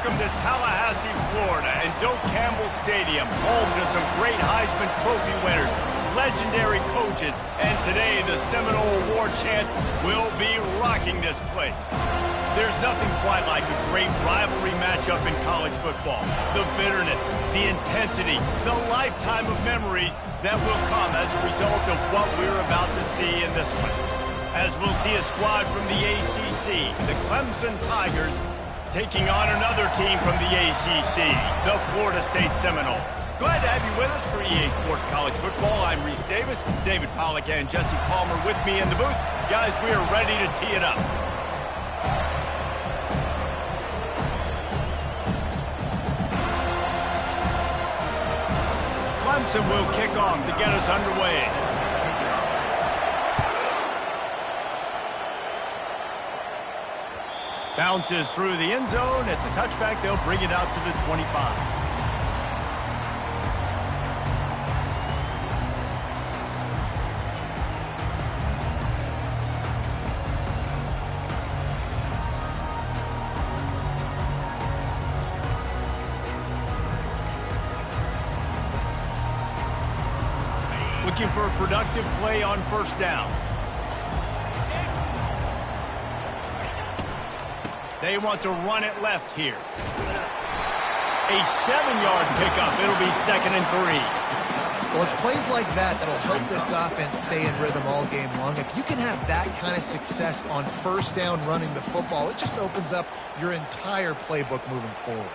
Welcome to Tallahassee, Florida, and Doak Campbell Stadium, home to some great Heisman Trophy winners, legendary coaches, and today the Seminole War Chant will be rocking this place. There's nothing quite like a great rivalry matchup in college football. The bitterness, the intensity, the lifetime of memories that will come as a result of what we're about to see in this one. As we'll see a squad from the ACC, the Clemson Tigers, taking on another team from the ACC, the Florida State Seminoles. Glad to have you with us for EA Sports College Football. I'm Reese Davis, David Pollack and Jesse Palmer with me in the booth. Guys, we are ready to tee it up. Clemson will kick off to get us underway. Bounces through the end zone. It's a touchback. They'll bring it out to the 25. Looking for a productive play on first down. They want to run it left here. A 7-yard pickup. It'll be 2nd and 3. Well, it's plays like that that'll help this offense stay in rhythm all game long. If you can have that kind of success on first down running the football, it just opens up your entire playbook moving forward.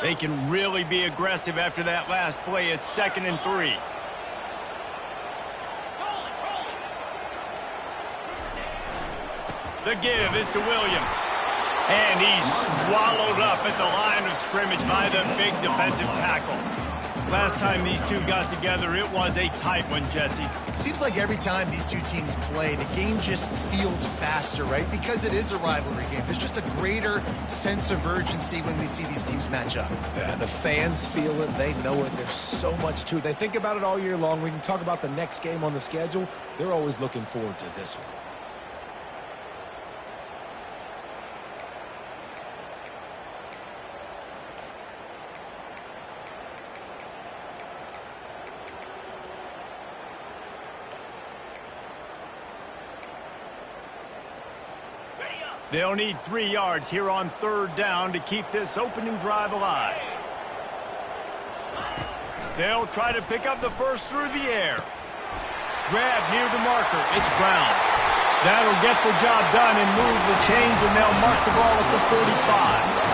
They can really be aggressive after that last play. It's 2nd and 3. The give is to Williams. And he's swallowed up at the line of scrimmage by the big defensive tackle. Last time these two got together, it was a tight one, Jesse. It seems like every time these two teams play, the game just feels faster, right? Because it is a rivalry game. There's just a greater sense of urgency when we see these teams match up. Yeah, the fans feel it. They know it. There's so much to it. They think about it all year long. We can talk about the next game on the schedule. They're always looking forward to this one. They'll need 3 yards here on third down to keep this opening drive alive. They'll try to pick up the first through the air. Grab near the marker. It's Brown. That'll get the job done and move the chains, and they'll mark the ball at the 45.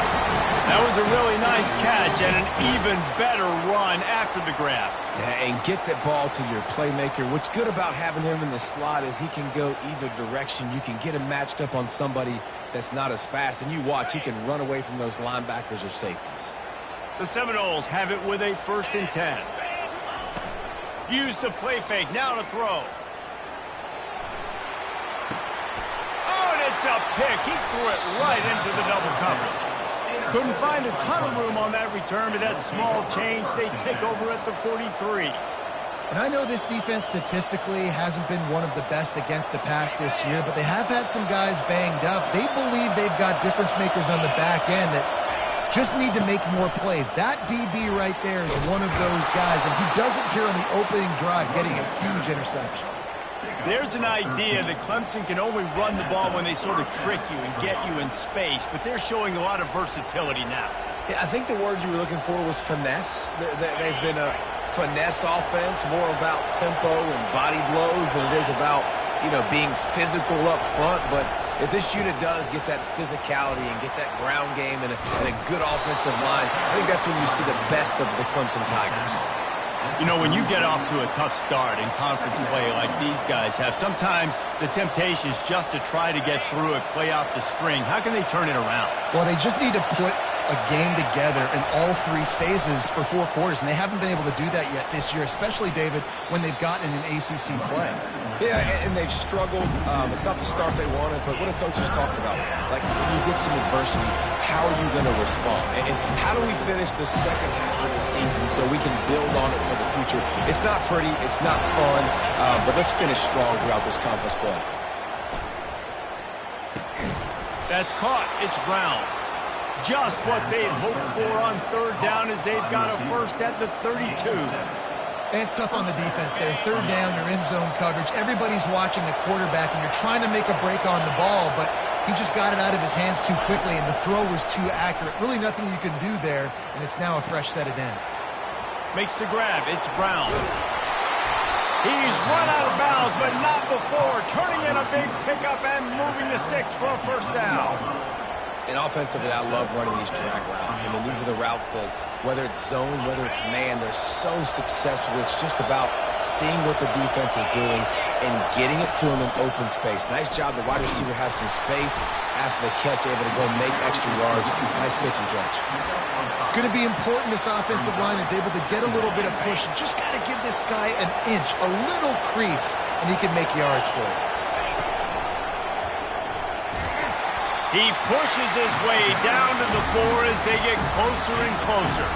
That was a really nice catch and an even better run after the grab. Yeah, and get that ball to your playmaker. What's good about having him in the slot is he can go either direction. You can get him matched up on somebody that's not as fast, and you watch, he can run away from those linebackers or safeties. The Seminoles have it with a 1st and 10. Use the play fake, now to throw. Oh, and it's a pick. He threw it right into the double coverage. Couldn't find a ton of room on that return, but that small change, they take over at the 43. And I know this defense statistically hasn't been one of the best against the pass this year, but they have had some guys banged up. They believe they've got difference makers on the back end that just need to make more plays. That DB right there is one of those guys, and he does it here on the opening drive, getting a huge interception. There's an idea that Clemson can only run the ball when they sort of trick you and get you in space, but they're showing a lot of versatility now. Yeah, I think the word you were looking for was finesse. They've been a finesse offense, more about tempo and body blows than it is about, being physical up front. But if this unit does get that physicality and get that ground game and a good offensive line, I think that's when you see the best of the Clemson Tigers. When you get off to a tough start in conference play like these guys have, sometimes the temptation is just to try to get through it, play out the string. How can they turn it around? Well, they just need to put a game together in all 3 phases for 4 quarters, and they haven't been able to do that yet this year, especially, David, when they've gotten an ACC play. Yeah, and they've struggled. It's not the start they wanted, but what a coach is talking about. Like, when you get some adversity, how are you going to respond? And how do we finish the second half of the season so we can build on it for the future? It's not pretty, it's not fun, but let's finish strong throughout this conference play. That's caught. It's Brown. Just what they'd hoped for on third down as they've got a first at the 32. And it's tough on the defense there. Third down, you're in zone coverage. Everybody's watching the quarterback, and you're trying to make a break on the ball, but he just got it out of his hands too quickly, and the throw was too accurate. Really nothing you can do there, and it's now a fresh set of downs. Makes the grab. It's Brown. He's run out of bounds, but not before. Turning in a big pickup and moving the sticks for a first down. And offensively, I love running these drag routes. I mean, these are the routes that, whether it's zone, whether it's man, they're so successful. It's just about seeing what the defense is doing and getting it to him in open space. Nice job. The wide receiver has some space after the catch, able to go make extra yards. Nice pitch and catch. It's going to be important this offensive line is able to get a little bit of push. You just got to give this guy an inch, a little crease, and he can make yards for you. He pushes his way down to the floor as they get closer and closer.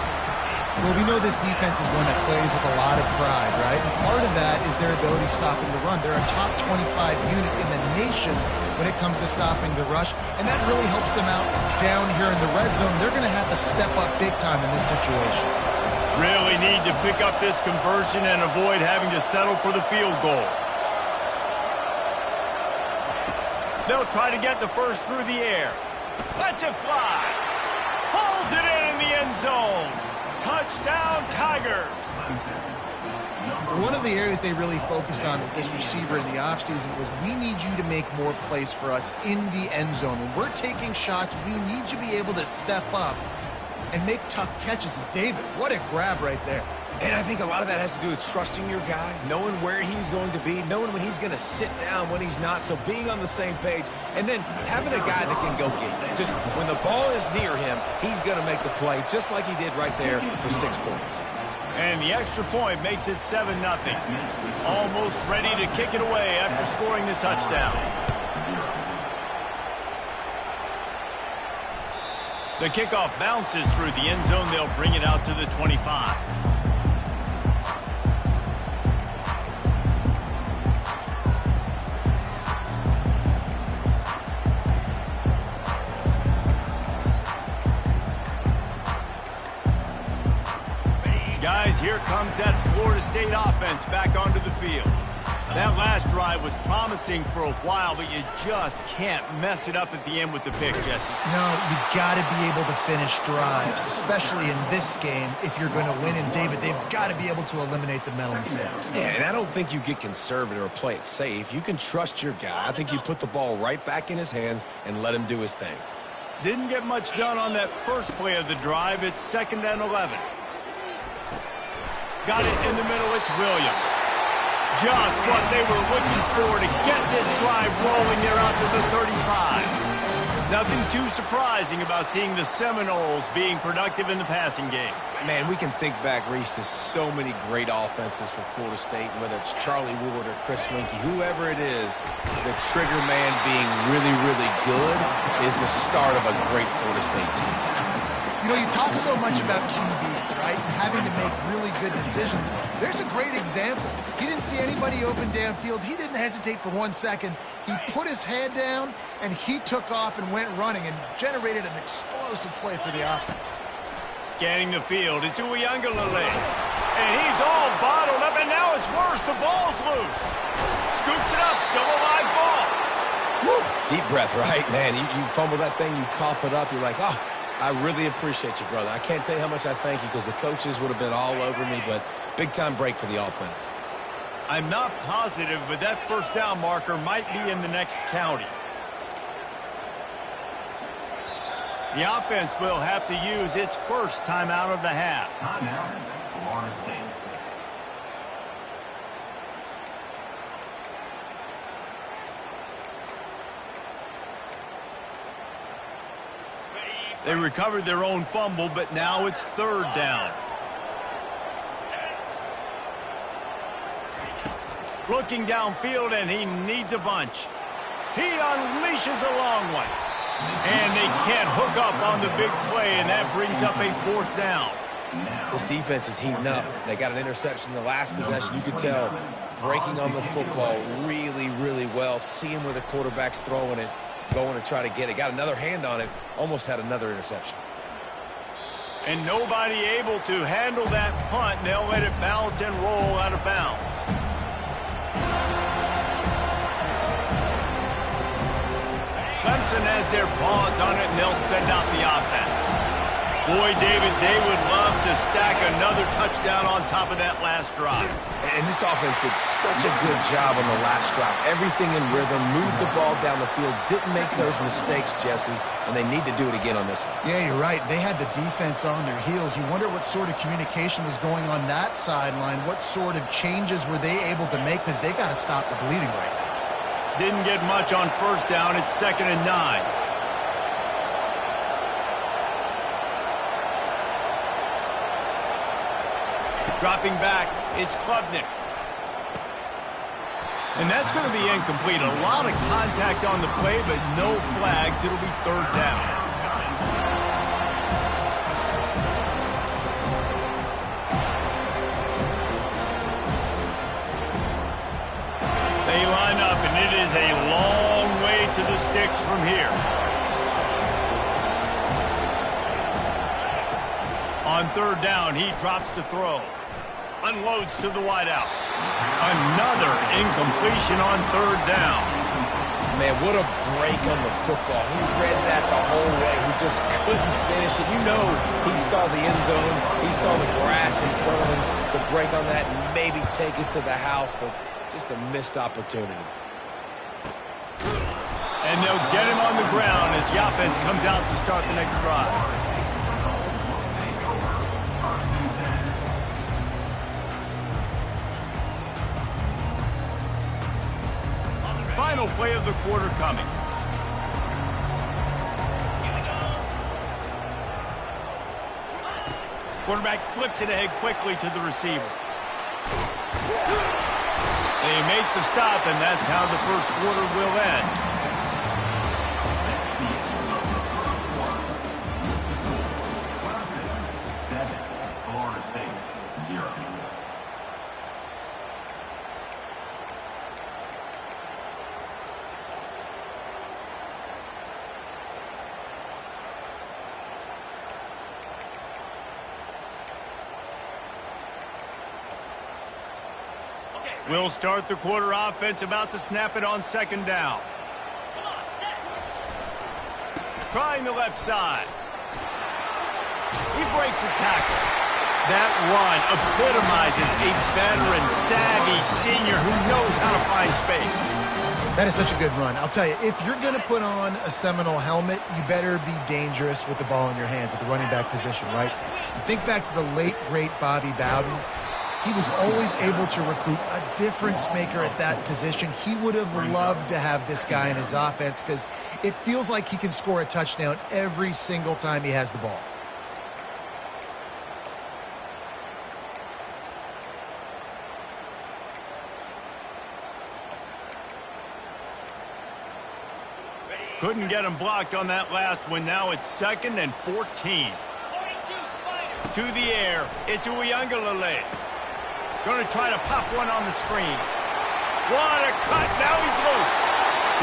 Well, we know this defense is one that plays with a lot of pride, right? And part of that is their ability stopping the run. They're a top 25 unit in the nation when it comes to stopping the rush, and that really helps them out down here in the red zone. They're going to have to step up big time in this situation. Really need to pick up this conversion and avoid having to settle for the field goal. They'll try to get the first through the air. Lets it fly. Pulls it in the end zone. Touchdown, Tigers. One of the areas they really focused on with this receiver in the offseason was we need you to make more plays for us in the end zone. When we're taking shots, we need you to be able to step up and make tough catches. And David, what a grab right there. And I think a lot of that has to do with trusting your guy, knowing where he's going to be, knowing when he's going to sit down, when he's not, so being on the same page, and then having a guy that can go get it. Just when the ball is near him, he's going to make the play, just like he did right there for 6 points. And the extra point makes it 7-0. Almost ready to kick it away after scoring the touchdown. The kickoff bounces through the end zone. They'll bring it out to the 25. Guys, here comes that Florida State offense back onto the field. That last drive was promising for a while, but you just can't mess it up at the end with the pick, Jesse. No, you got to be able to finish drives, especially in this game if you're going to win. And, David, they've got to be able to eliminate the mental mistakes. Yeah, and I don't think you get conservative or play it safe. You can trust your guy. I think you put the ball right back in his hands and let him do his thing. Didn't get much done on that first play of the drive. It's 2nd and 11. Got it in the middle. It's Williams. Just what they were looking for to get this drive rolling. They're out to the 35. Nothing too surprising about seeing the Seminoles being productive in the passing game. Man, we can think back, Reese, to so many great offenses for Florida State, whether it's Charlie Wood or Chris Winkie, whoever it is, the trigger man being really, really good is the start of a great Florida State team. You know, you talk so much about QBs, right? And having to make really good decisions. There's a great example. He didn't see anybody open downfield. He didn't hesitate for 1 second. He put his head down, and he took off and went running and generated an explosive play for the offense. Scanning the field, it's Uiagalelei. And he's all bottled up, and now it's worse. The ball's loose. Scoops it up, still a live ball. Woo. Deep breath, right? Man, you fumble that thing, you cough it up, you're like, oh, I really appreciate you, brother. I can't tell you how much I thank you because the coaches would have been all over me, but big-time break for the offense. I'm not positive, but that first down marker might be in the next county. The offense will have to use its first timeout of the half. Timeout, Florida State. They recovered their own fumble, but now it's 3rd down. Looking downfield, and he needs a bunch. He unleashes a long one. And they can't hook up on the big play, and that brings up a 4th down. This defense is heating up. They got an interception in the last possession. You could tell breaking on the football really, really well, seeing where the quarterback's throwing it. going to try to get it. Got another hand on it. Almost had another interception. And nobody able to handle that punt. They'll let it bounce and roll out of bounds. Clemson has their paws on it, and they'll send out the offense. Boy, David, they would love to stack another touchdown on top of that last drive. And this offense did such a good job on the last drive. Everything in rhythm, moved the ball down the field, didn't make those mistakes, Jesse, and they need to do it again on this one. Yeah, you're right. They had the defense on their heels. You wonder what sort of communication was going on that sideline. What sort of changes were they able to make, because they got to stop the bleeding right now. Didn't get much on first down. It's 2nd and 9. Dropping back, it's Klubnik. And that's going to be incomplete. A lot of contact on the play, but no flags. It'll be 3rd down. They line up, and it is a long way to the sticks from here. On 3rd down, he drops to throw. Unloads to the wideout. Another incompletion on 3rd down. Man, what a break on the football. He read that the whole way. He just couldn't finish it. You know he saw the end zone. He saw the grass in front of him to break on that and maybe take it to the house, but just a missed opportunity. And they'll get him on the ground as the offense comes out to start the next drive. Final play of the quarter coming. Quarterback flips it ahead quickly to the receiver. They make the stop, and that's how the first quarter will end. Clemson 7, Florida State 0. We'll start the quarter. Offense about to snap it on 2nd down. Trying the left side. He breaks a tackle. That run epitomizes a veteran, savvy senior who knows how to find space. That is such a good run. I'll tell you, if you're going to put on a Seminole helmet, you better be dangerous with the ball in your hands at the running back position, right? You think back to the late, great Bobby Bowden. He was always able to recruit a difference maker at that position. He would have loved to have this guy in his offense because it feels like he can score a touchdown every single time he has the ball. Couldn't get him blocked on that last one. Now it's 2nd and 14. To the air. It's Uiagalelei. Going to try to pop one on the screen. What a cut. Now he's loose.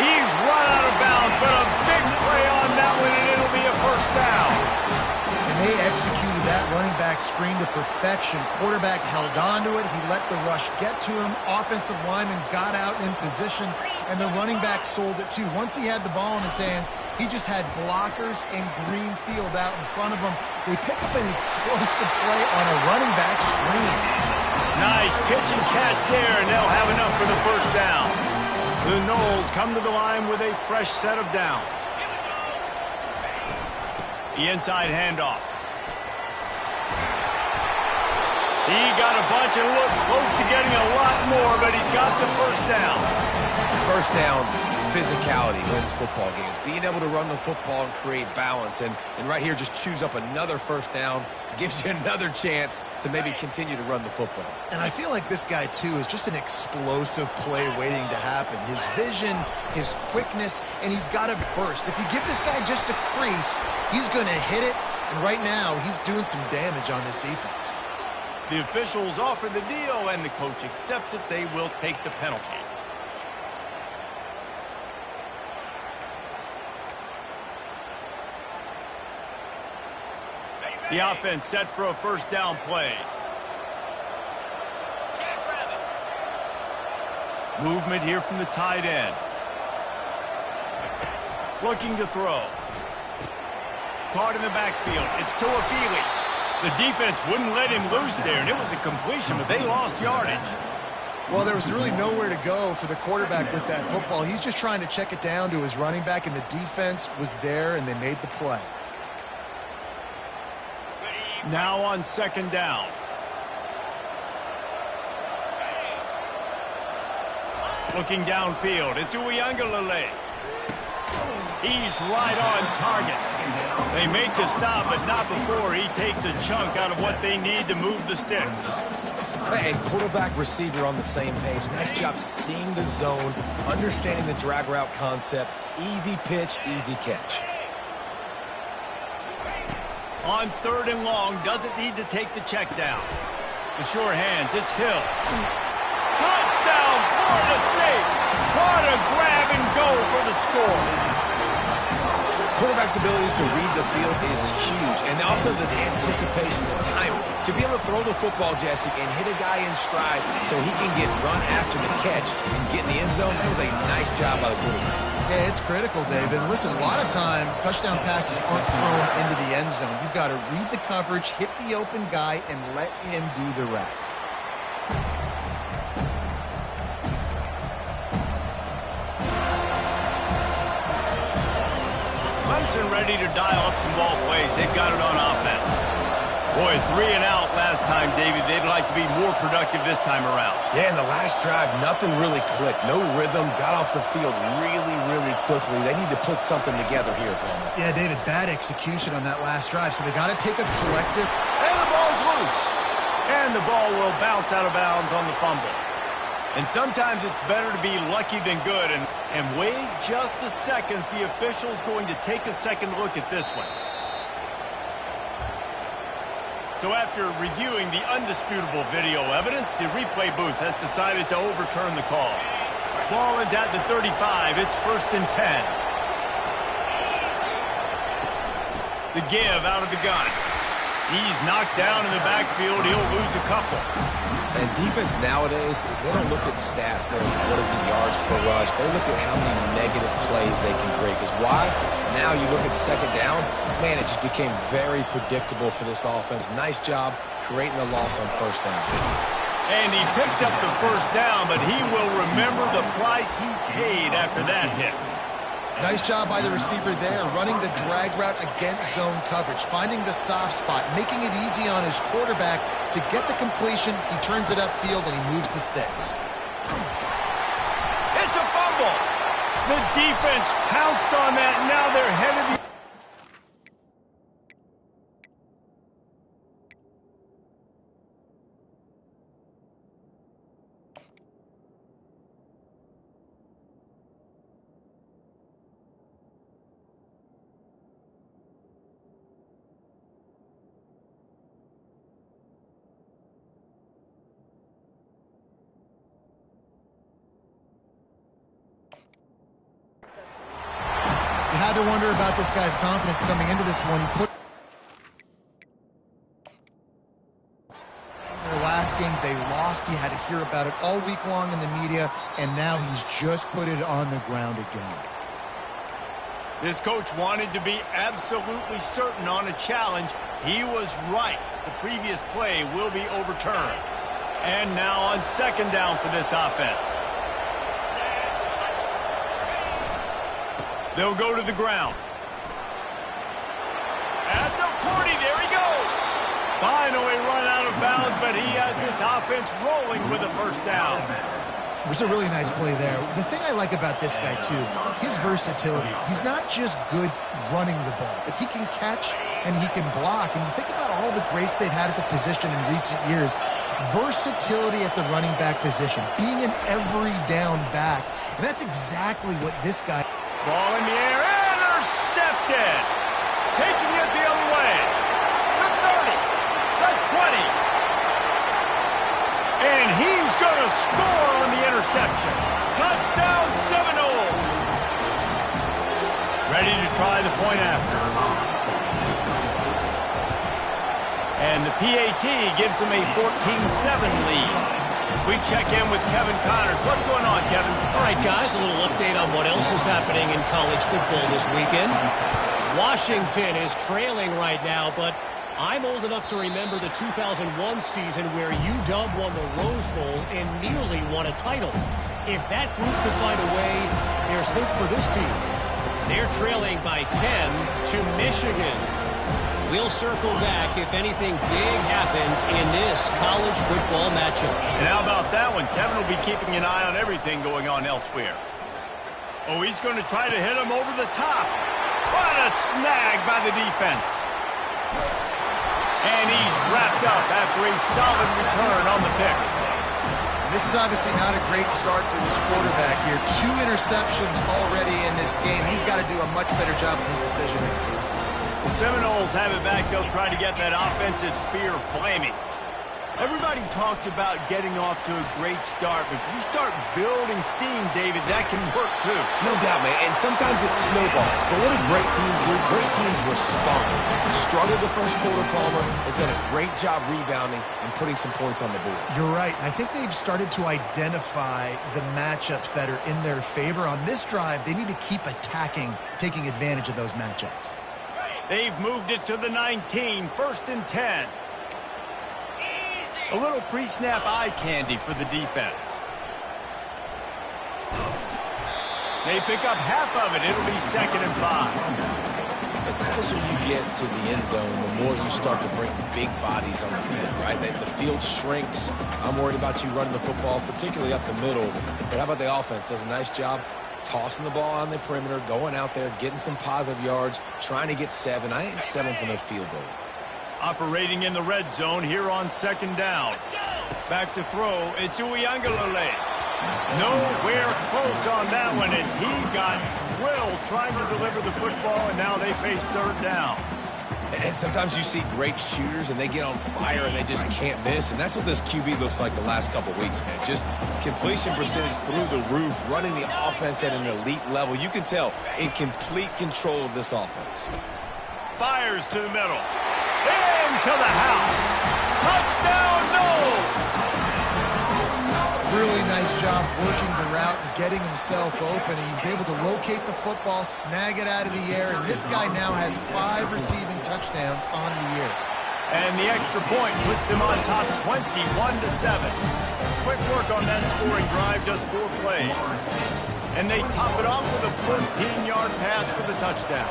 He's run out of bounds, but a big play on that one, and it'll be a first down. And they executed that running back screen to perfection. Quarterback held on to it. He let the rush get to him. Offensive lineman got out in position, and the running back sold it too. Once he had the ball in his hands, he just had blockers and green field out in front of him. They pick up an explosive play on a running back screen. Nice pitch and catch there, and they'll have enough for the first down. The Noles come to the line with a fresh set of downs. The inside handoff. He got a bunch and looked close to getting a lot more, but he's got the first down. First down, physicality wins football games. Being able to run the football and create balance. And right here, just choose up another first down. Gives you another chance to maybe continue to run the football. And I feel like this guy, too, is just an explosive play waiting to happen. His vision, his quickness, and he's got a burst. If you give this guy just a crease, he's going to hit it. And right now, he's doing some damage on this defense. The officials offer the deal, and the coach accepts it. They will take the penalty. The offense set for a first down play. Movement here from the tight end. Looking to throw. Caught in the backfield. It's Tuafili. The defense wouldn't let him loose there, and it was a completion, but they lost yardage. Well, there was really nowhere to go for the quarterback with that football. He's just trying to check it down to his running back, and the defense was there, and they made the play. Now on second down. Looking downfield. It's Uiagalelei. He's right on target. They make the stop, but not before he takes a chunk out of what they need to move the sticks. Hey, quarterback, receiver on the same page. Nice job seeing the zone, understanding the drag route concept. Easy pitch, easy catch. On third and long, doesn't need to take the check down. The sure hands, it's Hill. Touchdown, Florida State! What a grab and go for the score. Quarterback's abilities to read the field is huge, and also the anticipation, the timing. To be able to throw the football, Jesse, and hit a guy in stride so he can get run after the catch and get in the end zone, that was a nice job by the quarterback. Yeah, it's critical, David. Listen, a lot of times touchdown passes aren't thrown into the end zone. You've got to read the coverage, hit the open guy, and let him do the rest. Clemson ready to dial up some ball plays. They've got it on offense. Boy, 3 and out last time, David. They'd like to be more productive this time around. Yeah, in the last drive, nothing really clicked. No rhythm, got off the field really quickly. They need to put something together here, Palmer. Yeah, David, bad execution on that last drive, so they got to take a collective. And the ball's loose. And the ball will bounce out of bounds on the fumble. And sometimes it's better to be lucky than good. And wait just a second. The official's going to take a second look at this one. So after reviewing the undisputable video evidence, the replay booth has decided to overturn the call. Ball is at the 35. It's 1st and 10. The give out of the gun. He's knocked down in the backfield. He'll lose a couple. And defense nowadays, they don't look at stats of what is the yards per rush. They look at how many negative plays they can create. Because why? Now you look at second down, man, it just became very predictable for this offense. Nice job creating the loss on first down. And he picked up the first down, but he will remember the price he paid after that hit. Nice job by the receiver there, running the drag route against zone coverage, finding the soft spot, making it easy on his quarterback to get the completion. He turns it upfield, and he moves the sticks. It's a fumble. The defense pounced on that. Now they're headed the... You had to wonder about this guy's confidence coming into this one. He put their last game, they lost. He had to hear about it all week long in the media, and now he's just put it on the ground again. This coach wanted to be absolutely certain on a challenge. He was right. The previous play will be overturned. And now on second down for this offense. They'll go to the ground. At the 40, there he goes. Finally run out of bounds, but he has this offense rolling with a first down. It was a really nice play there. The thing I like about this guy, too, his versatility. He's not just good running the ball, but he can catch and he can block. And you think about all the greats they've had at the position in recent years. Versatility at the running back position, being an every down back. And that's exactly what this guy... Ball in the air, intercepted. Taking it the other way. The 30, the 20. And he's going to score on the interception. Touchdown, Seminoles. Ready to try the point after. And the PAT gives them a 14-7 lead. We check in with Kevin Connors. What's going on, Kevin? All right, guys, a little update on what else is happening in college football this weekend. Washington is trailing right now, but I'm old enough to remember the 2001 season where UW won the Rose Bowl and nearly won a title. If that group could find a way, there's hope for this team. They're trailing by 10 to Michigan. We'll circle back if anything big happens in this college football matchup. And how about that one? Kevin will be keeping an eye on everything going on elsewhere. Oh, he's going to try to hit him over the top. What a snag by the defense. And he's wrapped up after a solid return on the pick. This is obviously not a great start for this quarterback here. 2 interceptions already in this game. He's got to do a much better job with his decision-making. The Seminoles have it back. They'll try to get that offensive spear flaming. Everybody talks about getting off to a great start, but if you start building steam, David, that can work too. No doubt, man. And sometimes it snowballs. But what do great teams do? Great teams respond. Struggled the first quarter, Palmer. They've done a great job rebounding and putting some points on the board. You're right. I think they've started to identify the matchups that are in their favor. On this drive, they need to keep attacking, taking advantage of those matchups. They've moved it to the 19, 1st and 10. A little pre-snap eye candy for the defense. They pick up half of it. It'll be 2nd and 5. The closer you get to the end zone, the more you start to bring big bodies on the field, right? The field shrinks. I'm worried about you running the football, particularly up the middle. But how about the offense? Does a nice job tossing the ball on the perimeter, going out there, getting some positive yards, trying to get 7. I ain't settling for no field goal. Operating in the red zone here on 2nd down. Back to throw. It's Uiagalelei. Nowhere close on that one as he got drilled trying to deliver the football, and now they face 3rd down. And sometimes you see great shooters, and they get on fire, and they just can't miss. And that's what this QB looks like the last couple weeks, man. Just completion percentage through the roof, running the offense at an elite level. You can tell in complete control of this offense. Fires to the middle. Into the house. Touchdown, Noles! Really nice job working the route and getting himself open. He was able to locate the football, snag it out of the air, and this guy now has 5 receiving touchdowns on the year. And the extra point puts them on top 21-7. Quick work on that scoring drive, just 4 plays. And they top it off with a 14-yard pass for the touchdown.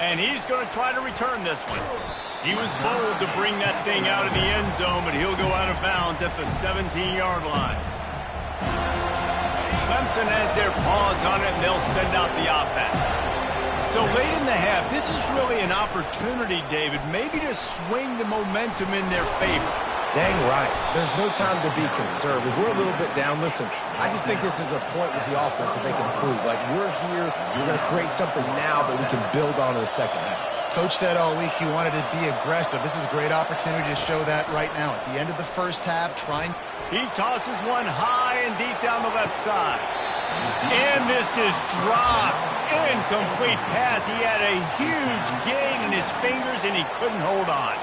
And he's going to try to return this one. He was bold to bring that thing out of the end zone, but he'll go out of bounds at the 17-yard line. Clemson has their paws on it, and they'll send out the offense. So late in the half, this is really an opportunity, David, maybe to swing the momentum in their favor. Dang right. There's no time to be conservative. We're a little bit down. Listen, I just think this is a point with the offense that they can prove. Like, we're here, we're going to create something now that we can build on in the second half. Coach said all week he wanted to be aggressive. This is a great opportunity to show that right now. At the end of the first half, He tosses one high and deep down the left side. And this is dropped. Incomplete pass. He had a huge gain in his fingers, and he couldn't hold on.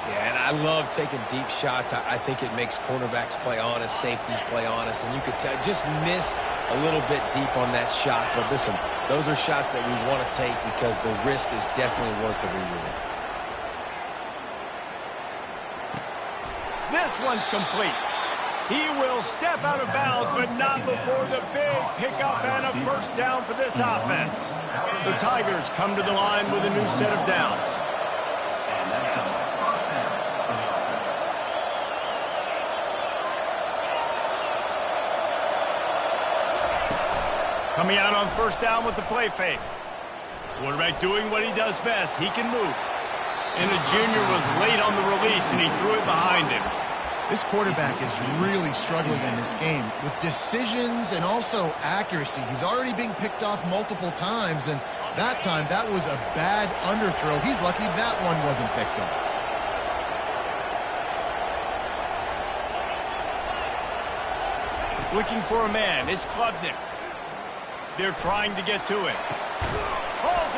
Yeah, and I love taking deep shots. I think it makes cornerbacks play honest, safeties play honest, and you could tell just missed a little bit deep on that shot. But listen, those are shots that we want to take because the risk is definitely worth the reward. This one's complete. He will step out of bounds, but not before the big pickup and a 1st down for this offense. The Tigers come to the line with a new set of downs. Coming out on 1st down with the play fake. Quarterback doing what he does best. He can move. And the junior was late on the release, and he threw it behind him. This quarterback is really struggling in this game with decisions and also accuracy. He's already being picked off multiple times, and that time that was a bad underthrow. He's lucky that one wasn't picked off. Looking for a man. It's Klubnik. They're trying to get to him. Hall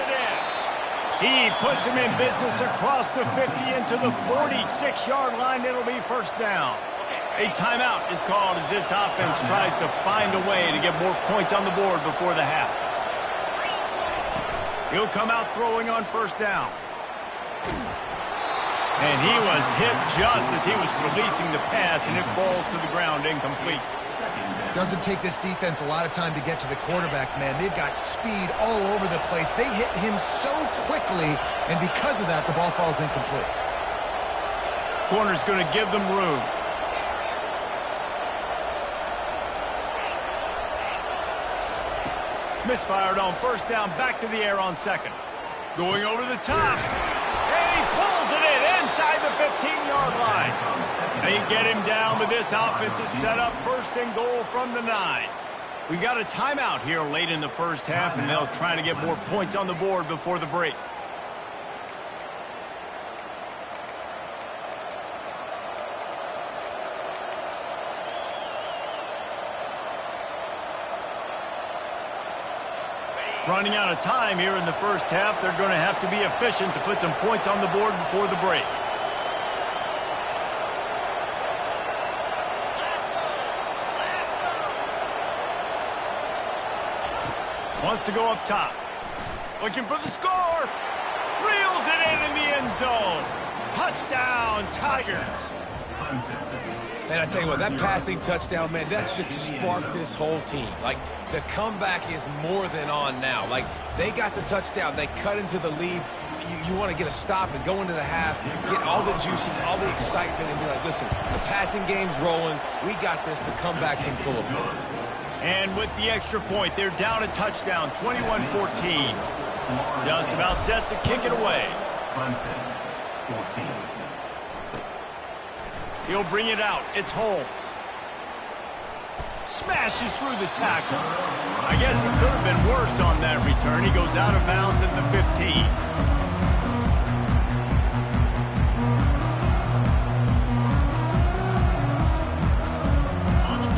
He puts him in business across the 50 into the 46-yard line. It'll be first down. A timeout is called as this offense tries to find a way to get more points on the board before the half. He'll come out throwing on first down. And he was hit just as he was releasing the pass, and it falls to the ground incomplete. Doesn't take this defense a lot of time to get to the quarterback, man. They've got speed all over the place. They hit him so quickly, and because of that, the ball falls incomplete. Corner's going to give them room. Misfired on first down, back to the air on second. Going over the top. And he pulls it in inside the 15-yard line. They get him down, but this offense is set up first and goal from the 9. We got a timeout here late in the first half, and they'll try to get more points on the board before the break. Running out of time here in the first half. They're going to have to be efficient to put some points on the board before the break. Wants to go up top. Looking for the score. Reels it in the end zone. Touchdown, Tigers. Man, I tell you what, that passing touchdown, man, that should spark this whole team. Like, the comeback is more than on now. Like, they got the touchdown. They cut into the lead. You want to get a stop and go into the half, get all the juices, all the excitement, and be like, listen, the passing game's rolling. We got this. The comeback's in full effect. And with the extra point, they're down a touchdown, 21-14. Just about set to kick it away. Clemson, 14. He'll bring it out. It's Holmes. Smashes through the tackle. I guess it could have been worse on that return. He goes out of bounds at the 15.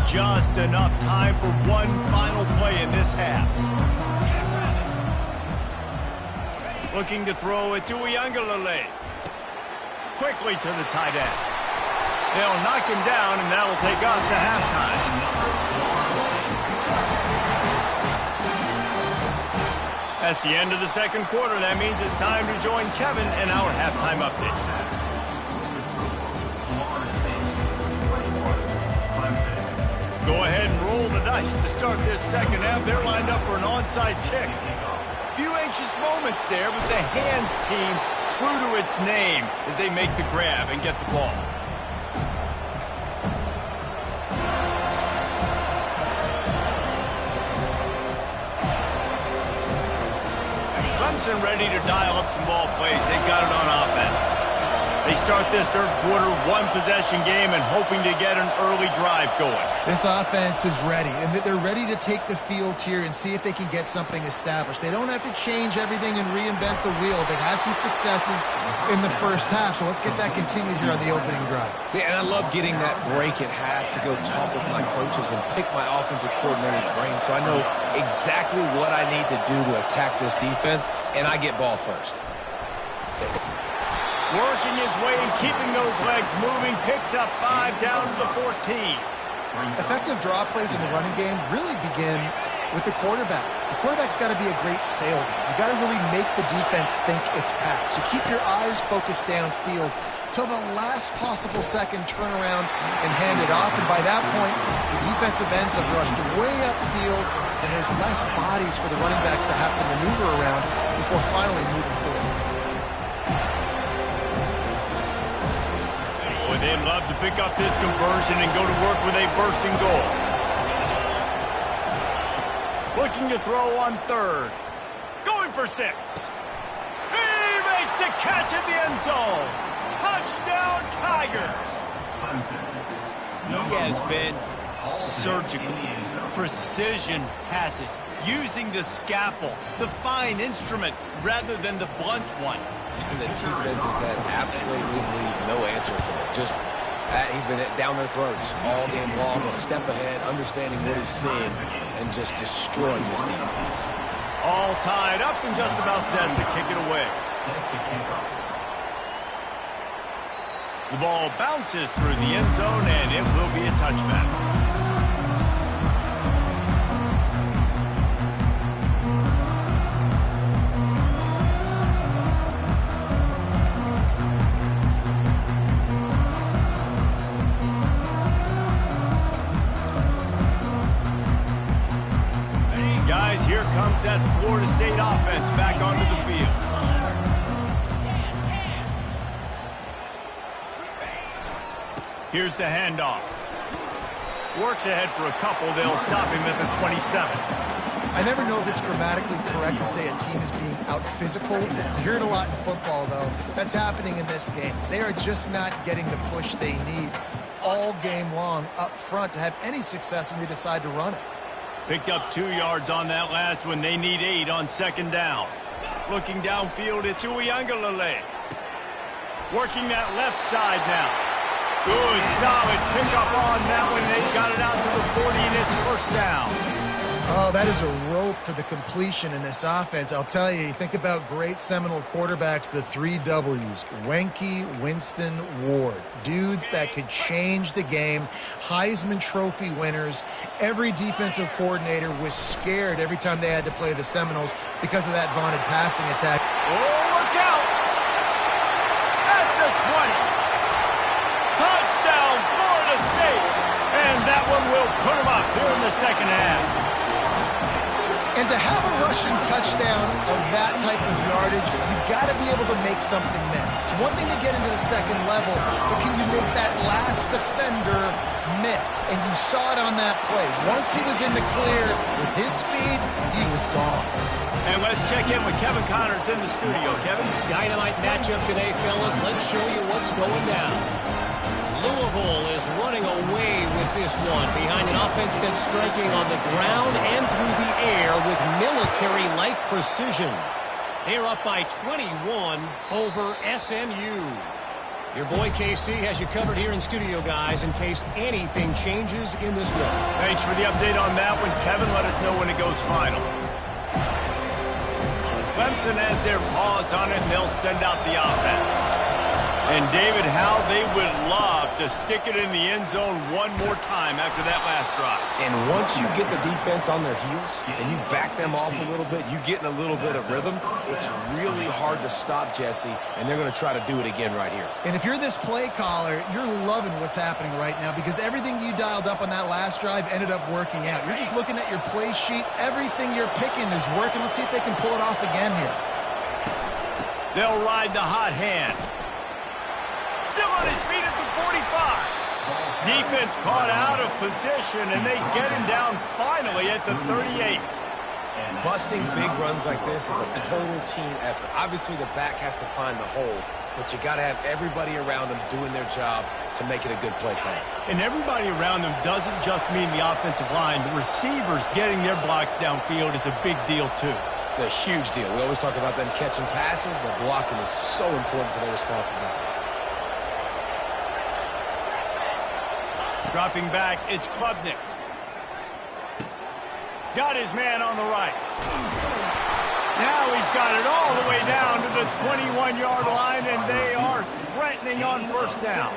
Just enough time for one final play in this half. Looking to throw it to Uiagalelei. Quickly to the tight end. They'll knock him down, and that'll take us to halftime. That's the end of the second quarter. That means it's time to join Kevin in our halftime update. Go ahead and roll the dice to start this second half. They're lined up for an onside kick. Few anxious moments there, but the hands team true to its name as they make the grab and get the ball. Clemson ready to dial up some ball plays. They've got it on offense. They start this third quarter one-possession game and hoping to get an early drive going. This offense is ready, and they're ready to take the field here and see if they can get something established. They don't have to change everything and reinvent the wheel. They've had some successes in the first half, so let's get that continued here on the opening drive. Yeah, and I love getting that break at half to go talk with my coaches and pick my offensive coordinator's brain so I know exactly what I need to do to attack this defense, and I get ball first. Working his way and keeping those legs moving, picks up 5 down to the 14. Effective draw plays in the running game really begin with the quarterback. The quarterback's got to be a great salesman. You got to really make the defense think it's pass. You keep your eyes focused downfield till the last possible second, turn around and hand it off. And by that point, the defensive ends have rushed way upfield, and there's less bodies for the running backs to have to maneuver around before finally moving forward. They'd love to pick up this conversion and go to work with a first and goal. Looking to throw on third. Going for 6. He makes the catch at the end zone. Touchdown, Tigers. He has been surgical. Precision passes. Using the scalpel, the fine instrument, rather than the blunt one. And the defense has had absolutely no answer for it. Just, he's been down their throats all game long, a step ahead, understanding what he's seeing, and just destroying this defense. All tied up and just about set to kick it away. Set to kick off. The ball bounces through the end zone, and it will be a touchback. Guys, here comes that Florida State offense back onto the field. Here's the handoff. Works ahead for a couple. They'll stop him at the 27. I never know if it's grammatically correct to say a team is being out-physical. You hear it a lot in football, though. That's happening in this game. They are just not getting the push they need all game long up front to have any success when they decide to run it. Picked up 2 yards on that last one. They need 8 on second down. Looking downfield, it's Uiagalelei. Working that left side now. Good, solid pickup on that one. They got it out to the 40, and it's first down. Oh, that is a rope for the completion in this offense. I'll tell you, think about great Seminole quarterbacks, the 3 W's. Wenke, Winston, Ward. Dudes that could change the game. Heisman Trophy winners. Every defensive coordinator was scared every time they had to play the Seminoles because of that vaunted passing attack. Oh, look out! At the 20. Touchdown, Florida State! And that one will put them up here in the second half. And to have a rushing touchdown of that type of yardage, you've got to be able to make something miss. It's one thing to get into the second level, but can you make that last defender miss? And you saw it on that play. Once he was in the clear with his speed, he was gone. And let's check in with Kevin Connors in the studio. Kevin? Dynamite matchup today, fellas. Let's show you what's going down. Louisville is running away with this one behind an offense that's striking on the ground and through the air with military-like precision. They're up by 21 over SMU. Your boy KC has you covered here in studio, guys, in case anything changes in this one. Thanks for the update on that one, Kevin. Let us know when it goes final. Clemson has their paws on it, and they'll send out the offense. And, David, how they would love to stick it in the end zone one more time after that last drive. And once you get the defense on their heels and you back them off a little bit, you get in a little bit of rhythm, it's really hard to stop, Jesse, and they're going to try to do it again right here. And if you're this play caller, you're loving what's happening right now because everything you dialed up on that last drive ended up working out. You're just looking at your play sheet. Everything you're picking is working. Let's see if they can pull it off again here. They'll ride the hot hand. Still on his feet at the 45. Defense caught out of position, and they get him down finally at the 38. Busting big runs like this is a total team effort. Obviously, the back has to find the hole, but you got to have everybody around them doing their job to make it a good play call. And everybody around them doesn't just mean the offensive line. The receivers getting their blocks downfield is a big deal, too. It's a huge deal. We always talk about them catching passes, but blocking is so important for their responsive guys. Dropping back, it's Klubnik. Got his man on the right. Now he's got it all the way down to the 21-yard line, and they are threatening on first down.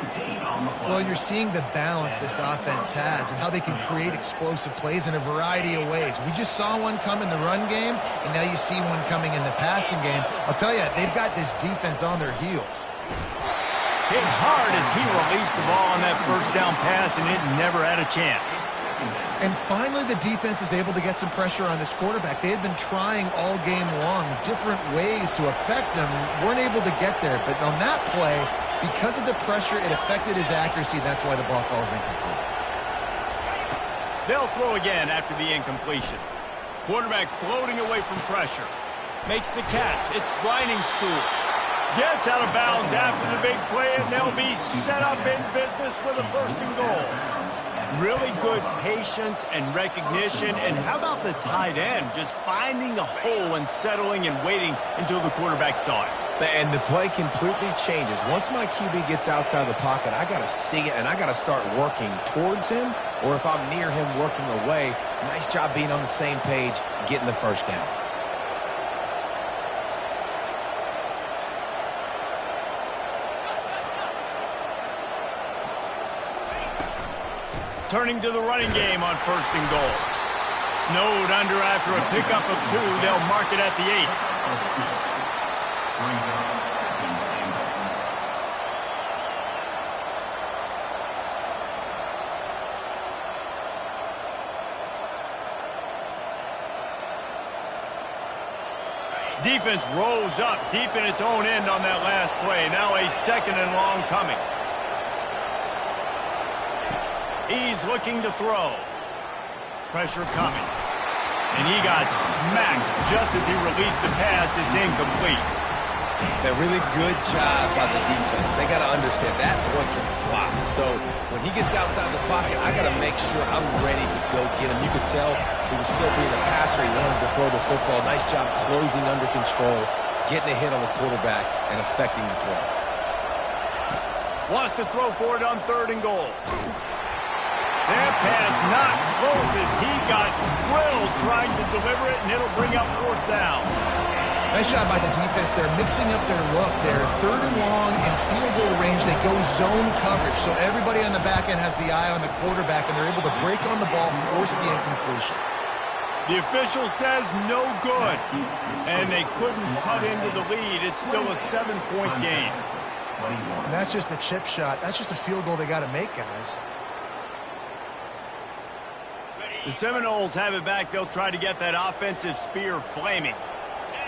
Well, you're seeing the balance this offense has and how they can create explosive plays in a variety of ways. We just saw one come in the run game, and now you see one coming in the passing game. I'll tell you, they've got this defense on their heels. Hit hard as he released the ball on that first down pass, and it never had a chance. And finally, the defense is able to get some pressure on this quarterback. They had been trying all game long different ways to affect him, weren't able to get there. But on that play, because of the pressure, it affected his accuracy. That's why the ball falls incomplete. They'll throw again after the incompletion. Quarterback floating away from pressure. Makes the catch. It's grinding stool. Gets out of bounds after the big play, and they'll be set up in business with a first and goal. Really good patience and recognition. And how about the tight end just finding the hole and settling and waiting until the quarterback saw it? And the play completely changes. Once my QB gets outside the pocket, I got to see it, and I got to start working towards him, or if I'm near him working away, nice job being on the same page, getting the first down. Turning to the running game on 1st and goal. Snowed under after a pickup of 2. They'll mark it at the 8. Defense rolls up deep in its own end on that last play. Now a 2nd and long coming. He's looking to throw. Pressure coming. And he got smacked just as he released the pass. It's incomplete. A really good job by the defense. They got to understand that boy can fly. So when he gets outside the pocket, I got to make sure I'm ready to go get him. You could tell he was still being a passer. He wanted to throw the football. Nice job closing under control, getting a hit on the quarterback, and affecting the throw. Wants to throw for it on 3rd and goal. That pass not close as he got drilled trying to deliver it, and it'll bring up 4th down. Nice job by the defense. They're mixing up their look. They're 3rd and long in field goal range. They go zone coverage, so everybody on the back end has the eye on the quarterback, and they're able to break on the ball, force the incompletion. The official says no good, and they couldn't cut into the lead. It's still a 7-point game. And that's just the chip shot. That's just a field goal they got to make, guys. The Seminoles have it back. They'll try to get that offensive spear flaming.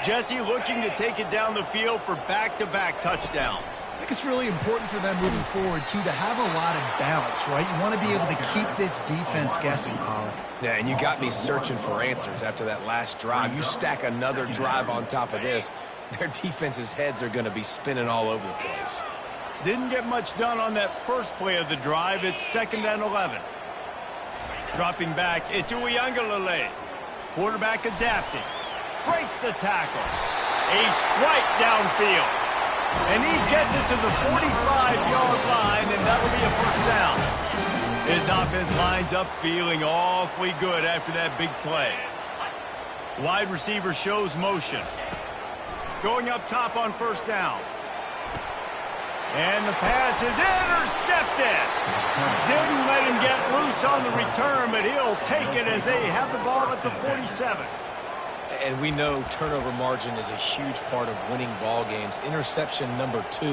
Jesse looking to take it down the field for back-to-back touchdowns. I think it's really important for them moving forward, too, to have a lot of balance, right? You want to be able to keep this defense guessing, Pollack. Yeah, and you got me searching for answers after that last drive. You stack another drive on top of this, their defense's heads are going to be spinning all over the place. Didn't get much done on that first play of the drive. It's 2nd and 11. Dropping back, it's Uiagalelei. Quarterback adapting. Breaks the tackle. A strike downfield. And he gets it to the 45-yard line, and that'll be a 1st down. His offense lines up feeling awfully good after that big play. Wide receiver shows motion. Going up top on 1st down. And the pass is intercepted. Didn't let him get loose on the return, but he'll take it as they have the ball at the 47. And we know turnover margin is a huge part of winning ball games. Interception number 2.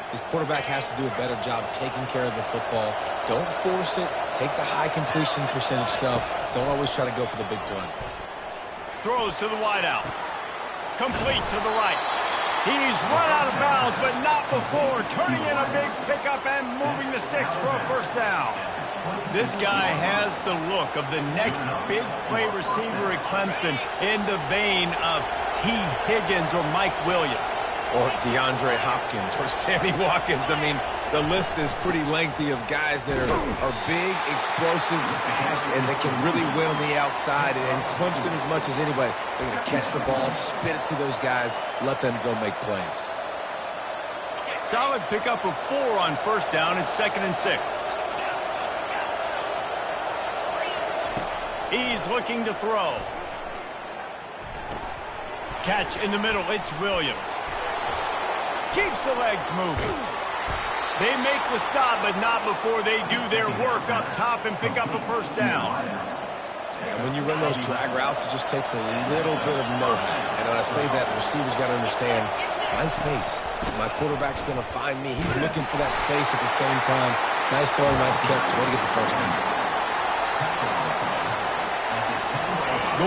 His quarterback has to do a better job taking care of the football. Don't force it. Take the high completion percentage stuff. Don't always try to go for the big play. Throws to the wideout. Complete to the right. He's run out of bounds, but not before turning in a big pickup and moving the sticks for a 1st down. This guy has the look of the next big play receiver at Clemson in the vein of T. Higgins or Mike Williams. Or DeAndre Hopkins or Sammy Watkins. I mean, the list is pretty lengthy of guys that are big, explosive, fast, and that can really win on the outside. And Clemson, as much as anybody, they're going to catch the ball, spit it to those guys, let them go make plays. Solid pickup of 4 on 1st down. It's 2nd and 6. He's looking to throw. Catch in the middle. It's Williams. Keeps the legs moving. They make the stop, but not before they do their work up top and pick up a 1st down. And when you run those drag routes, it just takes a little bit of know-how. And when I say that, the receiver's got to understand, find space. My quarterback's going to find me. He's looking for that space at the same time. Nice throw, nice catch. Way to get the 1st down.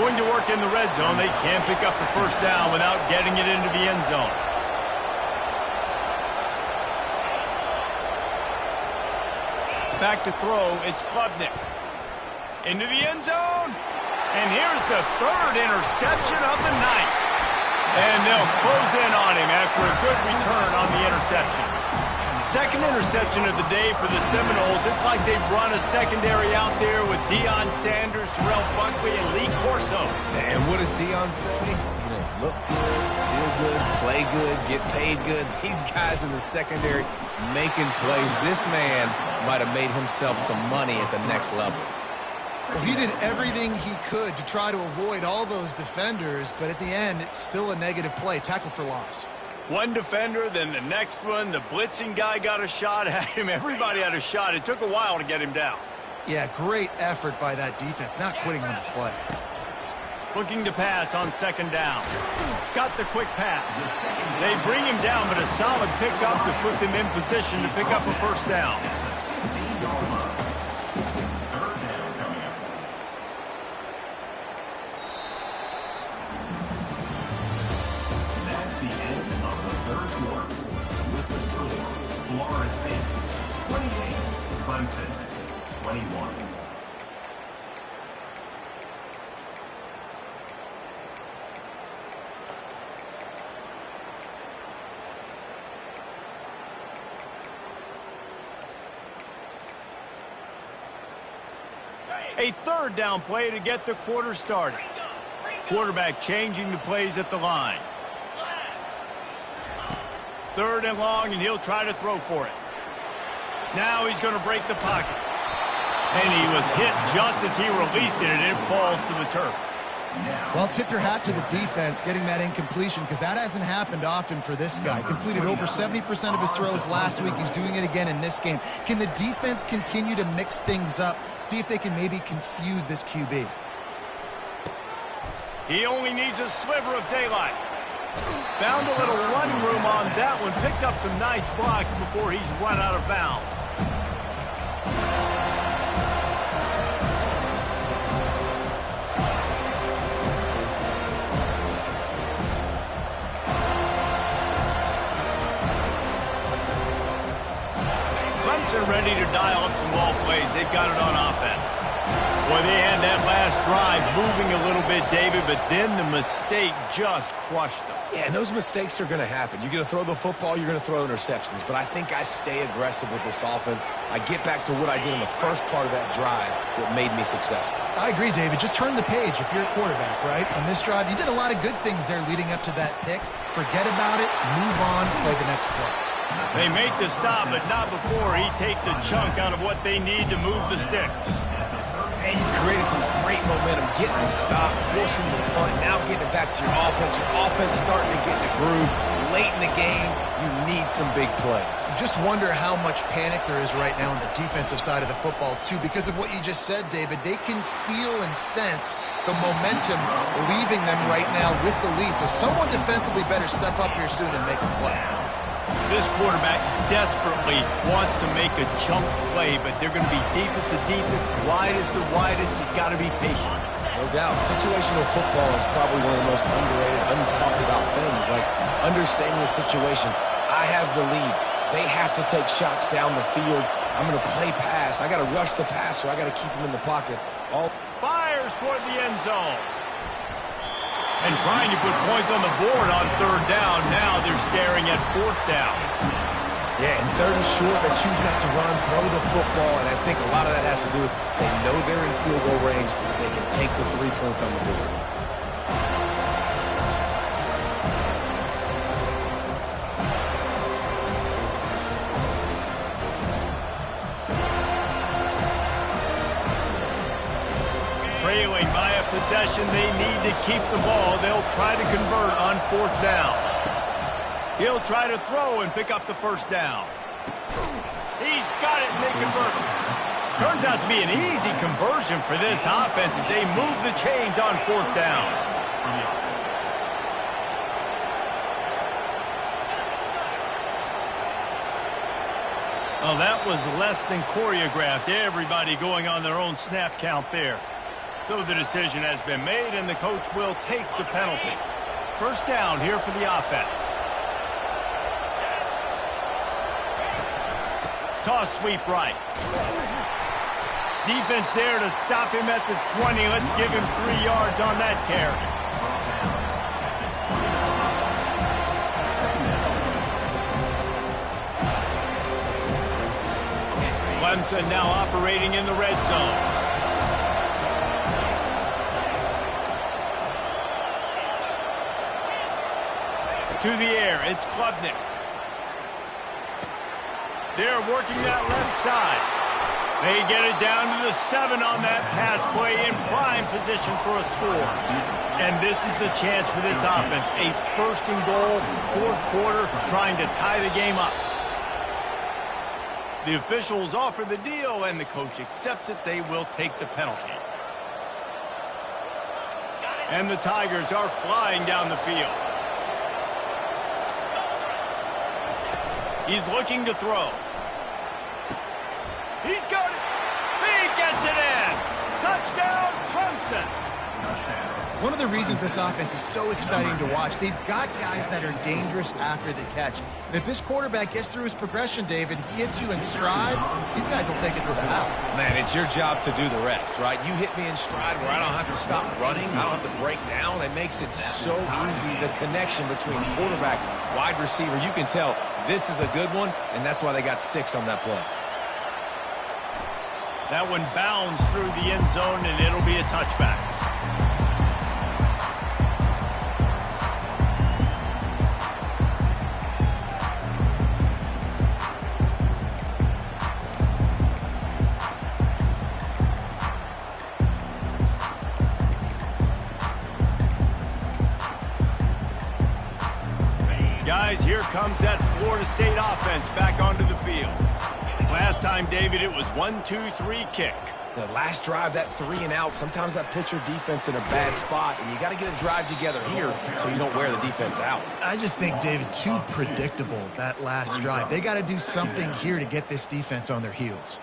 Going to work in the red zone. They can't pick up the 1st down without getting it into the end zone. Back to throw. It's Klubnik. Into the end zone. And here's the 3rd interception of the night. And they'll close in on him after a good return on the interception. 2nd interception of the day for the Seminoles. It's like they've run a secondary out there with Deion Sanders, Terrell Buckley, and Lee Corso. And what does Deion say? Look good, feel good, play good, get paid good. These guys in the secondary making plays. This man might have made himself some money at the next level. Well, he did everything he could to try to avoid all those defenders, but at the end, it's still a negative play. Tackle for loss. One defender, then the next one. The blitzing guy got a shot at him. Everybody had a shot. It took a while to get him down. Yeah, great effort by that defense, not quitting on the play. Looking to pass on second down. Got the quick pass. They bring him down, but a solid pickup to put them in position to pick up a first down. That's the end of the third quarter. With the score, Florida State 28, Clemson 21. A third down play to get the quarter started. Quarterback changing the plays at the line. Third and long, and he'll try to throw for it. Now he's going to break the pocket. And he was hit just as he released it, and it falls to the turf. Well, tip your hat to the defense getting that incompletion, because that hasn't happened often for this guy. Completed over 70% of his throws last week. He's doing it again in this game. Can the defense continue to mix things up, see if they can maybe confuse this QB? He only needs a sliver of daylight. Found a little running room on that one. Picked up some nice blocks before he's run out of bounds. Clemson ready to dial up some ball plays. They've got it on offense. Boy, they had that last drive moving a little bit, David, but then the mistake just crushed them. Yeah, and those mistakes are going to happen. You're going to throw the football, you're going to throw interceptions. But I think I stay aggressive with this offense. I get back to what I did in the first part of that drive that made me successful. I agree, David. Just turn the page if you're a quarterback, right? On this drive, you did a lot of good things there leading up to that pick. Forget about it, move on, play the next play. They make the stop, but not before he takes a chunk out of what they need to move the sticks. And you've created some great momentum, getting the stop, forcing the punt, now getting it back to your offense. Your offense starting to get in the groove. Late in the game, you need some big plays. You just wonder how much panic there is right now on the defensive side of the football, too. Because of what you just said, David, they can feel and sense the momentum leaving them right now with the lead. So someone defensively better step up here soon and make a play. This quarterback desperately wants to make a chunk play, but they're going to be deepest to deepest, widest to widest. He's got to be patient. No doubt. Situational football is probably one of the most underrated, untalked about things, like understanding the situation. I have the lead. They have to take shots down the field. I'm going to play pass. I got to rush the passer. I got to keep him in the pocket. Fires toward the end zone. And trying to put points on the board on third down. Now they're staring at fourth down. Yeah, and third and short, they choose not to run, throw the football, and I think a lot of that has to do with they know they're in field goal range. They can take the 3 points on the board. Trailing by a possession, they need to keep the ball. They'll try to convert on fourth down. He'll try to throw and pick up the first down. He's got it and they convert. Turns out to be an easy conversion for this offense as they move the chains on fourth down. Well, that was less than choreographed. Everybody going on their own snap count there. So the decision has been made, and the coach will take the penalty. First down here for the offense. Toss sweep right. Defense there to stop him at the 20. Let's give him 3 yards on that carry. Clemson now operating in the red zone. To the air, it's Klubnik. They're working that left side. They get it down to the 7 on that pass play in prime position for a score. And this is the chance for this offense. A first and goal, fourth quarter, trying to tie the game up. The officials offer the deal, and the coach accepts it. They will take the penalty. And the Tigers are flying down the field. He's looking to throw. He's got it. He gets it in. Touchdown, Clemson. One of the reasons this offense is so exciting to watch, they've got guys that are dangerous after the catch. And if this quarterback gets through his progression, David, he hits you in stride, these guys will take it to the house. Man, it's your job to do the rest, right? You hit me in stride where I don't have to stop running. I don't have to break down. It makes it so easy, the connection between quarterback, wide receiver. You can tell this is a good one, and that's why they got 6 on that play. That one bounds through the end zone, and it'll be a touchback. Guys, here comes that Florida State offense back onto the field. Last time, David, it was 1-2-3 kick. The last drive, that 3 and out, sometimes that puts your defense in a bad spot, and you got to get a drive together here so you don't wear the defense out. I just think, David, too predictable, that last drive. They got to do something here to get this defense on their heels.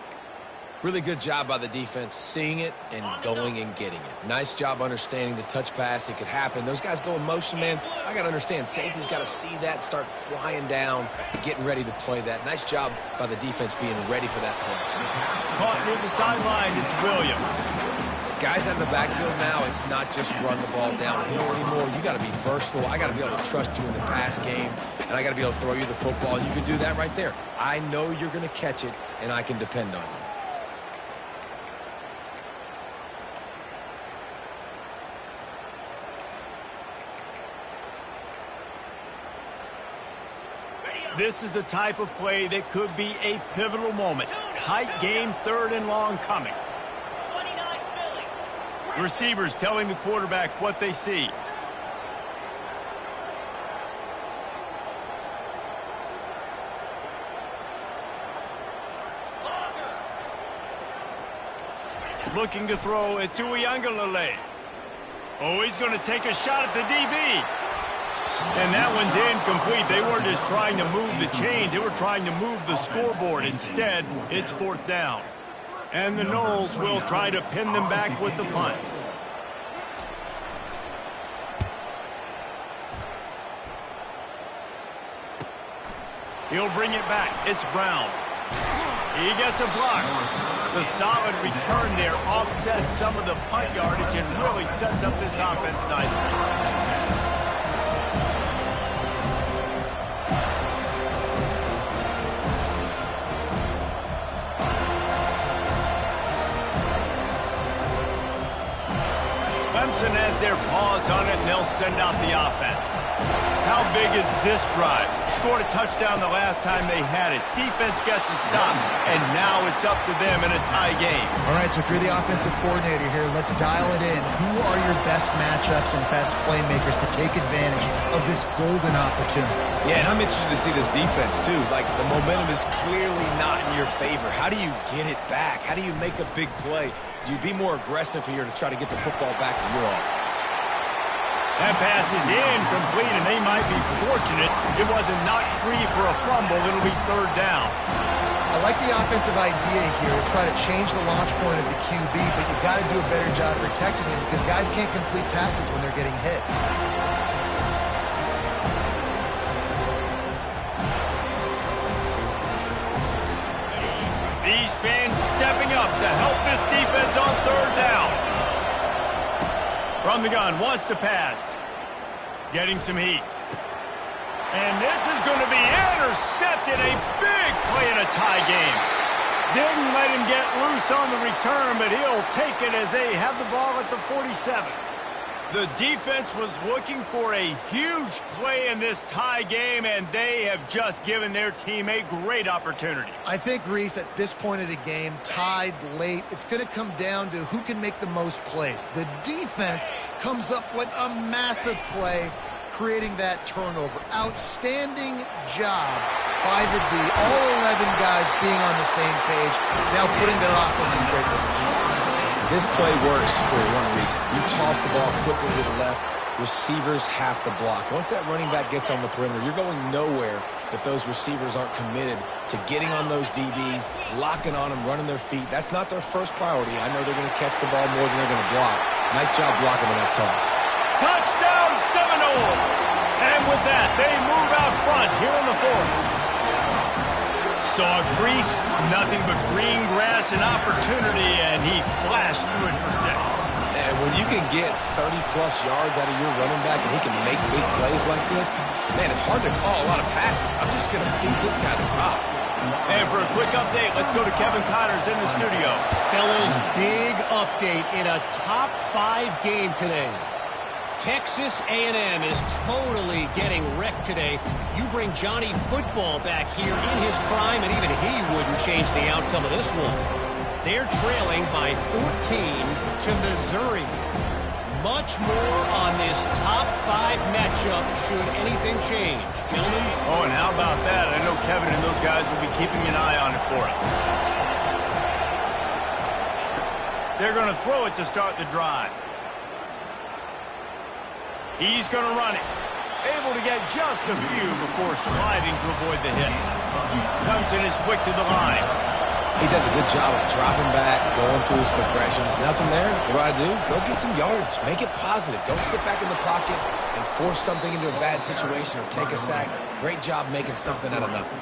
Really good job by the defense seeing it and going and getting it. Nice job understanding the touch pass. It could happen. Those guys go in motion, man. I got to understand. Safety's got to see that and start flying down, getting ready to play that. Nice job by the defense being ready for that play. Caught near the sideline. It's Williams. Guys out in the backfield now, it's not just run the ball downhill anymore. You got to be versatile. I got to be able to trust you in the pass game, and I got to be able to throw you the football. You can do that right there. I know you're going to catch it, and I can depend on you. This is the type of play that could be a pivotal moment. Tight game, 3rd and long coming. Receivers telling the quarterback what they see. Looking to throw it to Uiagalelei. Oh, he's going to take a shot at the DB. And that one's incomplete. They weren't just trying to move the chains. They were trying to move the scoreboard. Instead, it's 4th down. And the Noles will try to pin them back with the punt. He'll bring it back. It's Brown. He gets a block. The solid return there offsets some of the punt yardage and really sets up this offense nicely. Clemson has their paws on it, and they'll send out the offense. How big is this drive? Scored a touchdown the last time they had it. Defense gets a stop, and now it's up to them in a tie game. All right, so if you're the offensive coordinator here, let's dial it in. Who are your best matchups and best playmakers to take advantage of this golden opportunity? Yeah, and I'm interested to see this defense, too. Like, the momentum is clearly not in your favor. How do you get it back? How do you make a big play? Do you be more aggressive here to try to get the football back to your offense? That pass is incomplete, and they might be fortunate it wasn't knocked free for a fumble. It'll be 3rd down. I like the offensive idea here to try to change the launch point of the QB, but you got to do a better job protecting him because guys can't complete passes when they're getting hit. These fans stepping up to help this defense on 3rd down. From the gun, wants to pass. Getting some heat. And this is going to be intercepted. A big play in a tie game. Didn't let him get loose on the return, but he'll take it as they have the ball at the 47. The defense was looking for a huge play in this tie game, and they have just given their team a great opportunity. I think, Reese, at this point of the game, tied late, it's going to come down to who can make the most plays. The defense comes up with a massive play, creating that turnover. Outstanding job by the D, all 11 guys being on the same page, now putting their offense in great position. This play works for one reason. You toss the ball quickly to the left, receivers have to block. Once that running back gets on the perimeter, you're going nowhere if those receivers aren't committed to getting on those DBs, locking on them, running their feet. That's not their first priority. I know they're going to catch the ball more than they're going to block. Nice job blocking on that toss. Touchdown Seminoles! And with that, they move out front here in the fourth. Saw a crease, nothing but green grass and opportunity, and he flashed through it for 6. And when you can get 30-plus yards out of your running back and he can make big plays like this, man, it's hard to call a lot of passes. I'm just going to feed this guy the rock. And for a quick update, let's go to Kevin Connors in the studio. Fellas, big update in a top 5 game today. Texas A&M is totally getting wrecked today. You bring Johnny Football back here in his prime, and even he wouldn't change the outcome of this one. They're trailing by 14 to Missouri. Much more on this top 5 matchup should anything change. Gentlemen? Oh, and how about that? I know Kevin and those guys will be keeping an eye on it for us. They're going to throw it to start the drive. He's going to run it. Able to get just a few before sliding to avoid the hits. Clemson is quick to the line. He does a good job of dropping back, going through his progressions. Nothing there. What do? Go get some yards. Make it positive. Don't sit back in the pocket and force something into a bad situation or take a sack. Great job making something out of nothing.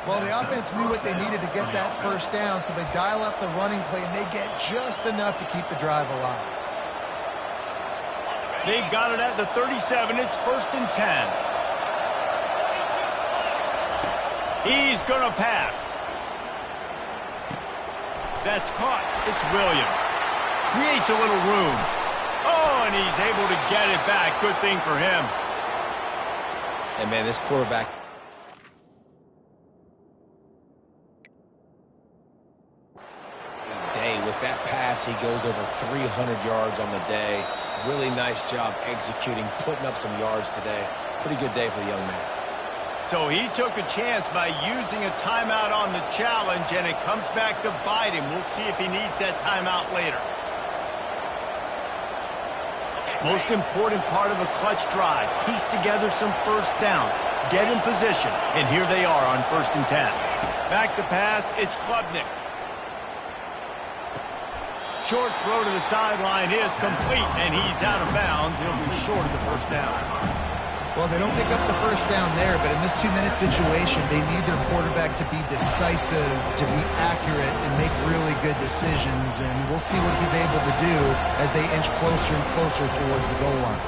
Well, the offense knew what they needed to get that first down, so they dial up the running play, and they get just enough to keep the drive alive. They've got it at the 37. It's 1st and 10. He's going to pass. That's caught. It's Williams. Creates a little room. Oh, and he's able to get it back. Good thing for him. And, man, this quarterback... With that pass, he goes over 300 yards on the day. Really nice job executing, putting up some yards today. Pretty good day for the young man. So he took a chance by using a timeout on the challenge, and it comes back to bite him. We'll see if he needs that timeout later. Most important part of a clutch drive. Piece together some first downs. Get in position. And here they are on 1st and 10. Back to pass. It's Klubnik. Short throw to the sideline is complete, and he's out of bounds. He'll be short of the first down. Well, they don't pick up the first down there, but in this 2-minute situation, they need their quarterback to be decisive, to be accurate, and make really good decisions. And we'll see what he's able to do as they inch closer and closer towards the goal line.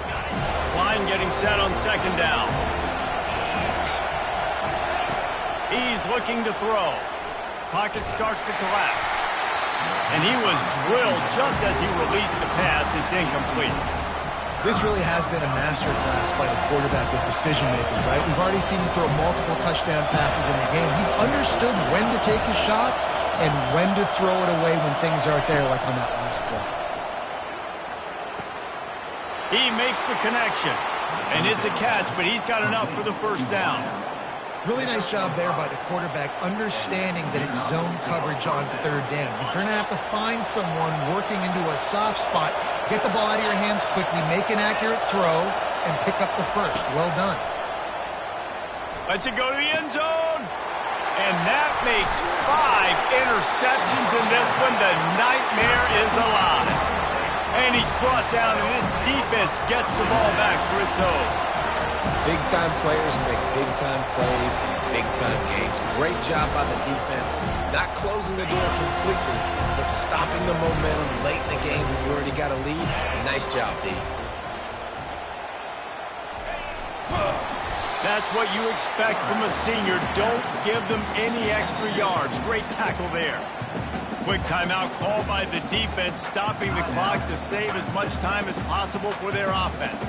Line getting set on 2nd down. He's looking to throw. Pocket starts to collapse. And he was drilled just as he released the pass. It's incomplete. This really has been a masterclass by the quarterback with decision-making, right? We've already seen him throw multiple touchdown passes in the game. He's understood when to take his shots and when to throw it away when things aren't there, like on that last play. He makes the connection, and it's a catch, but he's got enough for the first down. Really nice job there by the quarterback, understanding that it's zone coverage on 3rd down. You're going to have to find someone working into a soft spot, get the ball out of your hands quickly, make an accurate throw, and pick up the first. Well done. Lets it go to the end zone. And that makes 5 interceptions in this one. The nightmare is alive. And he's brought down, and this defense gets the ball back for its own. Big-time players make big-time plays in big-time games. Great job by the defense, not closing the door completely, but stopping the momentum late in the game when you already got a lead. Nice job, D. That's what you expect from a senior. Don't give them any extra yards. Great tackle there. Quick timeout called by the defense, stopping the clock to save as much time as possible for their offense.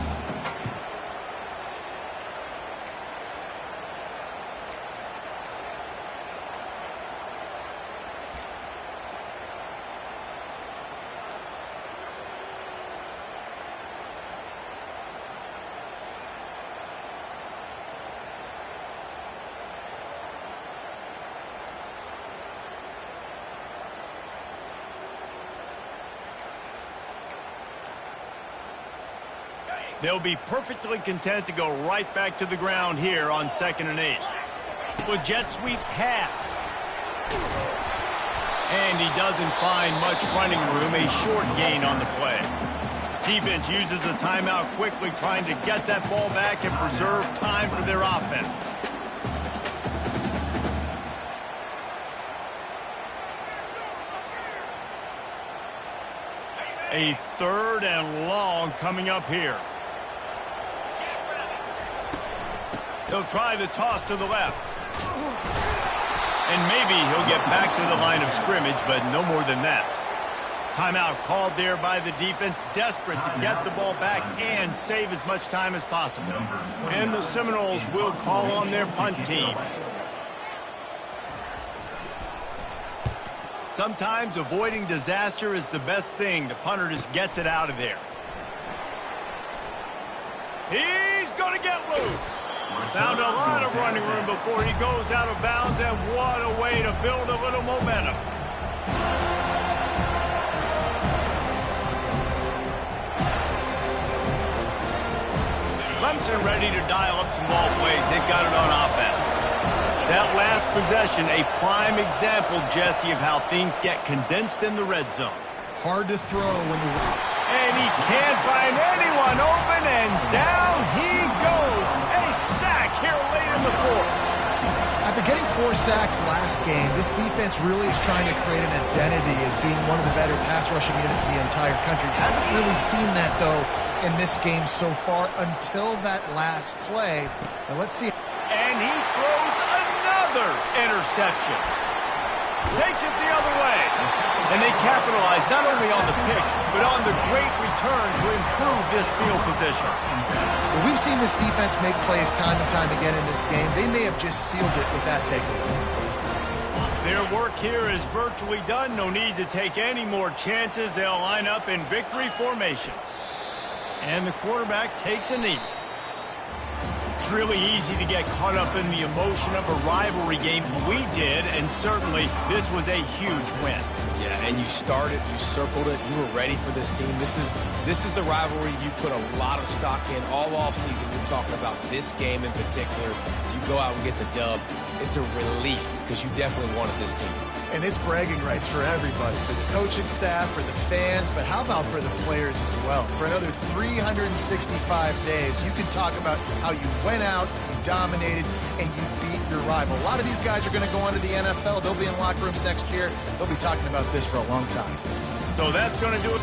They'll be perfectly content to go right back to the ground here on 2nd and 8. With jet sweep pass. And he doesn't find much running room, a short gain on the play. Defense uses a timeout quickly, trying to get that ball back and preserve time for their offense. A 3rd and long coming up here. He'll try the toss to the left. And maybe he'll get back to the line of scrimmage, but no more than that. Timeout called there by the defense, desperate to get the ball back and save as much time as possible. And the Seminoles will call on their punt team. Sometimes avoiding disaster is the best thing. The punter just gets it out of there. He's going to get loose. Found a lot of running room before he goes out of bounds, and what a way to build a little momentum. Clemson ready to dial up some ball plays. They've got it on offense. That last possession, a prime example, Jesse, of how things get condensed in the red zone. Hard to throw when the... And he can't find anyone open, and down he goes. A sack here late in the 4th. After getting 4 sacks last game, this defense really is trying to create an identity as being one of the better pass rushing units in the entire country. Haven't really seen that, though, in this game so far until that last play. Now let's see. And he throws another interception. Takes it the other way. And they capitalize not only on the pick, but on the great return to improve this field position. Well, we've seen this defense make plays time and time again in this game. They may have just sealed it with that takeaway. Their work here is virtually done. No need to take any more chances. They'll line up in victory formation. And the quarterback takes a knee. It's really easy to get caught up in the emotion of a rivalry game. We did, and certainly this was a huge win. Yeah, and you started, you circled it, you were ready for this team. This is the rivalry you put a lot of stock in all offseason. You're talking about this game in particular. You go out and get the dub. It's a relief because you definitely wanted this team. And it's bragging rights for everybody, for the coaching staff, for the fans, but how about for the players as well? For another 365 days, you can talk about how you went out, you dominated, and you beat your rival. A lot of these guys are going to go on to the NFL. They'll be in locker rooms next year. They'll be talking about this for a long time. So that's going to do it.